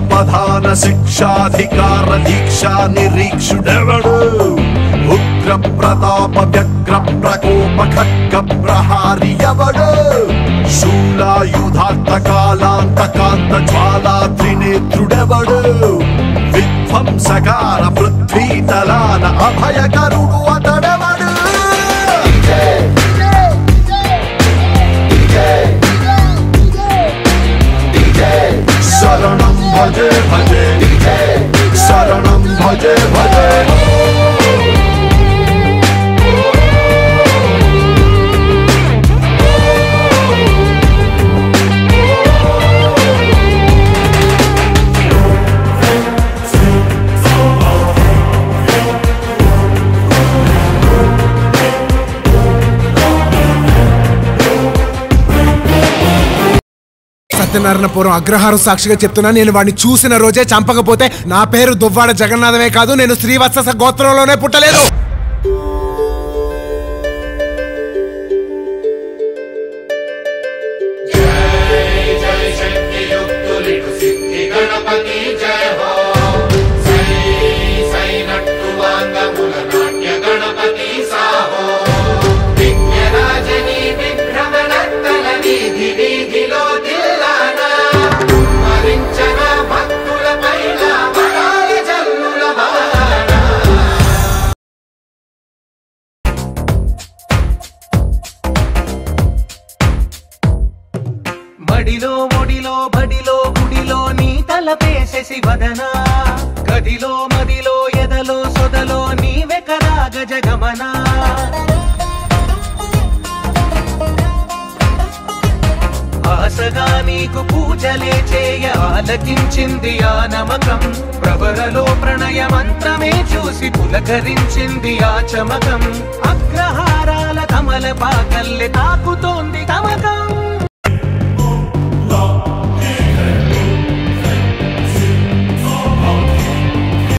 ప్రధాన శిక్షాధికార దీక్షా నిరీక్షుడెవడు ఉగ్ర ప్రతాప వ్యగ్ర ప్రకోప ఖడ్గ ప్రహారి ఎవడు శూలాయుధాంత కాలాంతకాంత జ్వాలా త్రినేత్రుడెవడు విధ్వంసకార పృథ్వీతలాన అభయకరుడు అతడెవడు శరణం భజే భజే శరణం భజే భజే సత్యనారాయణపురం అగ్రహారం సాక్షిగా చెప్తున్నా, నేను వాడిని చూసిన రోజే చంపకపోతే నా పేరు దువ్వాడ జగన్నాథమే కాదు, నేను శ్రీవత్స గోత్రంలోనే పుట్టలేదు. మడిలో మొడిలో బడిలో గుడిలో నీ తలపేసేసి వదనా గదిలో మదిలో ఎదలో సొదలో నీవే కదా గజగమనా ఆశగా నీకు పూజలే చేయ ఆలకించింది ఆ నమకం ప్రవరలో ప్రణయ మంత్రమే చూసి పులకరించింది ఆ చమకం అగ్రహారాల కమల పాకల్లె తాకుతోంది తమకం